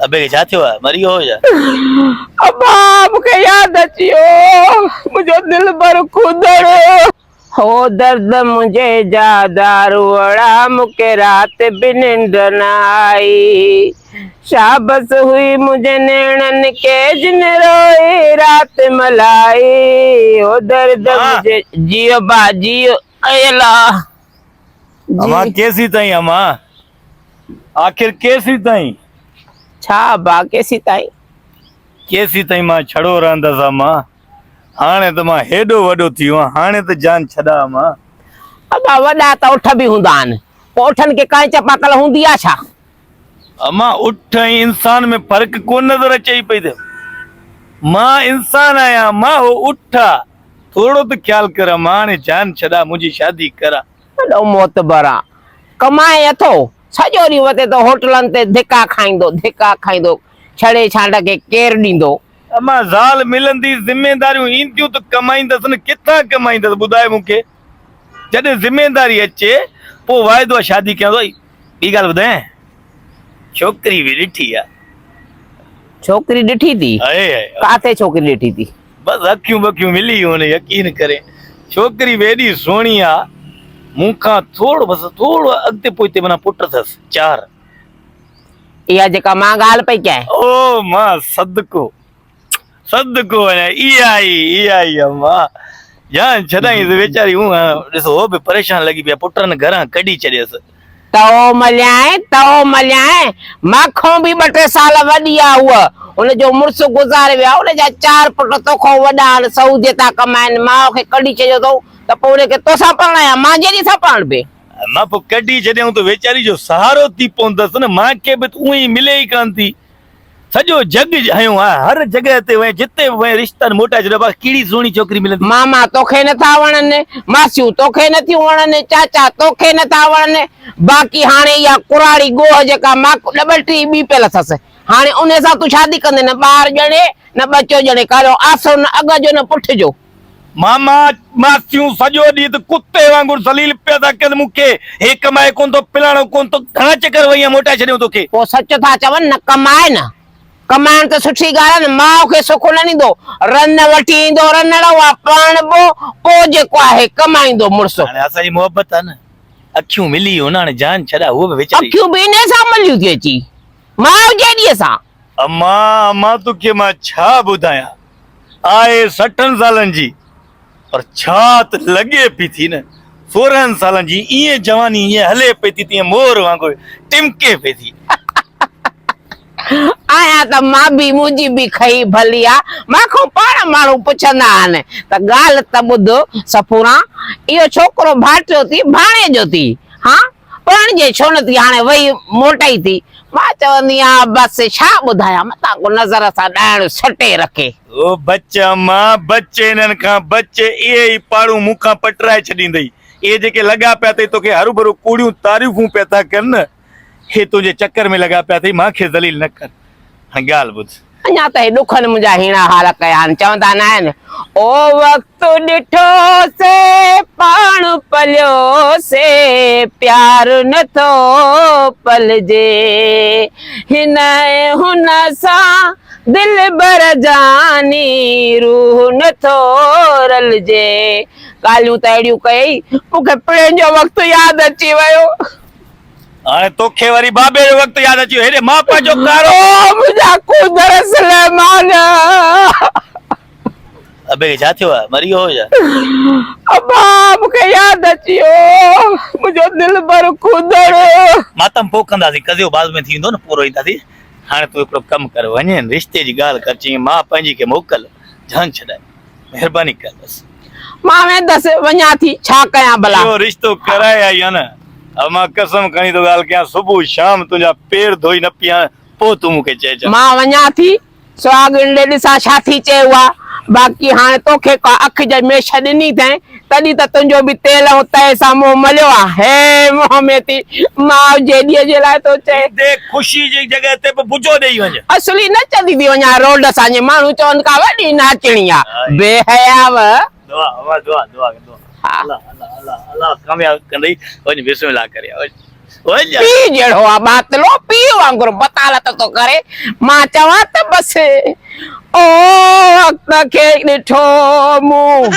अबे छा थियो आहे मरी हो जा अब्बा मूंखे यादि अची वियो मुंहिंजो दिल भर खुदड़ हो दर्द मुझे जादारू वड़ा मूंखे रात भी निंड न आई शाबस हुई मुझे नैणन के जिन रोई रात मलाई हो दर्द मुझे जियो बा जियो अयला अमा कैसी ताई अमा आखिर कैसी ताई छा बा कैसी ताई मां छड़ो रहंदसि अमा हाणे त मां हेॾो वॾो थी वियो हाणे त जान छॾा अमा अबा वॾा त उठ बि हूंदा आहिनि पोइ उठनि खे कांच पाकल हूंदी आहे छा अमा उठ ऐं इंसान में फ़र्क़ु कोन नज़र अचे पई त मां इंसान आहियां मां हो उठ थोरो त ख्यालु कर मां हाणे जान छॾा मुंहिंजी शादी करा वॾो मोतबर आहे कमाए अथो सॼो ॾींहुं वते त होटलनि ते धिका खाईंदो छड़े छांड खे केरु ॾींदो अमा ज़ाल मिलंदी ज़िमेदारियूं ईंदियूं त कमाईंदसि न किथां कमाईंदसि ॿुधाए मूंखे जॾहिं ज़िमेदारी अचे पोइ वाइदो आहे शादी कयां थो ॿी ॻाल्हि ॿुधाए छोकिरी बि ॾिठी आहे छोकिरी ॾिठी थी काथे छोकिरी ॾिठी थी बसि अखियूं बखियूं मिली हुन यकीन करे छोकिरी बि एॾी सुहिणी आहे मूंखां थोरो अॻिते पोइते माना पुट अथसि 4 इहा जेका मां ॻाल्हि पई कयां ओ मां सदको इहा ई अम्मा जान छॾाई वेचारी हूं ॾिसो हो बि परेशान लॻी पिया पुटनि घरां कढी छॾियसि तओ मलियाए माखों बि 2-3 साल वॾी आहे उहा उनजो मुड़ुस गुज़ारे विया उनजा 4 पुट तोखों वॾा आहिनि सऊदी था कमाइनि माउ खे कढी छॾियो अथऊं त पोइ उनखे तोसां पढ़ायां मां जहिड़ी सां पढ़ बि मां पोइ कढी छॾियऊं त वेचारी जो सहारो थी पवंदसि न मूंखे बि उहो ई मिले ई कान थी सॼो जग हयो आहे हर जॻह ते वञे जिते वञे रिश्ता मोटाए छॾियो कहिड़ी सुहिणी छोकिरी मिलंदी मामा तोखे नथा वणनि मासियूं तोखे नथियूं वणनि चाचा तोखे नथा वणनि बाक़ी हाणे इहा कुराड़ी गोह जेका मां डबल टी ॿी पियल अथसि हाणे उन सां तूं शादी कंदे न ॿार ॼणे न बचो ॼणे कारो आसो न अॻ जो न पुठ जो मामा मासियूं सॼो ॾींहुं त कुते वांगुरु ज़लील पिया था कनि मूंखे हे कमाए कोन थो पिलाइणो कोन थो घणा चकर वई मोटाए छॾियो तोखे पोइ सच था चवनि न कमाइण त सुठी ॻाल्हि आहे न माउ खे सुख न ॾींदो रन वठी ईंदो रनड़ो आहे पढ़बो पोइ जेको आहे कमाईंदो मुड़ुस हाणे असांजी मोहबत आहे न अखियूं मिली हो न हाणे जान छॾा उहो बि वेचारी अखियूं बि इन सां मिलियूं थी अची माउ जहिड़ीअ सां अम्मा तोखे मां छा ॿुधायां आहे 60 सालनि जी पर छा त लॻे पई थी न 16 सालनि जी ईअं जवानी ईअं हले पई थी तीअं मोर वांगुरु टिमके पई थी आया त मां बि मुंहिंजी बि खई भली आहे मां पाण माण्हू पुछंदा आहिनि त ॻाल्हि त ॿुध सफूरा इहो छोकिरो भाटियो थी भाणे जो थी हा पणिजे छो न थी हाणे वई मोटाई थी मां चवंदी आहियां बसि छा ॿुधायां मतां को नज़र सां ॾाइण सटे रखे ओ बच्चा मां बच्चे इन्हनि खां बच्चे इहे ई पाड़ू मूंखां पटराए छॾींदई इहे जेके लॻा पिया अथई तोखे हरू भरू कूड़ियूं तारीफ़ूं पिया था कनि न हे तुंहिंजे चक्कर में लॻा पिया अथई मूंखे ज़लील न कर हाणे ॻाल्हि ॿुध अञा त हे ॾुखनि मुंहिंजा हीणा हाल कया आहिनि चवंदा न आहिनि ओ वक़्तु ॾिठो से पाण पलियो से प्यार नथो पलजे हिन हुन सां दिल बर जानी रूह नथो रलजे ॻाल्हियूं त अहिड़ियूं कयई मूंखे पंहिंजो वक़्तु यादि अची वियो हाणे तोखे वरी बाबे जो वक़्तु यादि अची वियो हेॾे मां पंहिंजो कारो मुंहिंजा कुदर सलेमान अबे छा थियो आहे मरी हो जा अब्बा मूंखे यादि अची वियो मुंहिंजो दिल भर खुदड़ मातम पोखंदासीं कज़ियो बाज़ में थींदो न पूरो ईंदासीं हाणे तूं हिकिड़ो कमु कर वञे रिश्ते जी ॻाल्हि कर चई मां पंहिंजी खे मोकल जान छॾाए महिरबानी कर बसि मां वेंदसि वञा थी छा कयां भला इहो रिश्तो कराए आई आहे न मां कसम खणी थो ॻाल्हि कयां सुबुह शाम तुंहिंजा पेर धोई न पिया पोइ तूं मूंखे चइजां मां वञा थी सुहाॻिन ॾे ॾिसां छा थी चयो आहे बाक़ी हाणे तोखे का अखि जे मेश ॾिनी अथई तॾहिं त तुंहिंजो बि तेल ऐं तए सां मुंहुं मलियो आहे हे मुंहं में थी माउ जे ॾींहं जे लाइ थो चए ख़ुशी जी जॻह ते बि बुझो ॾेई वञे असली नचंदी थी वञा रोड सां जे माण्हू चवनि का वॾी नाचणी आहे बेहयाव दुआ अल्लाह कामयाब कंदई वञ बिस्मिल्लाह करे ओए पी जड़ो आ बातलो पी वांगुर बतालत तो करे मां चवा त बस ओ वक्त के ॾिठो मूं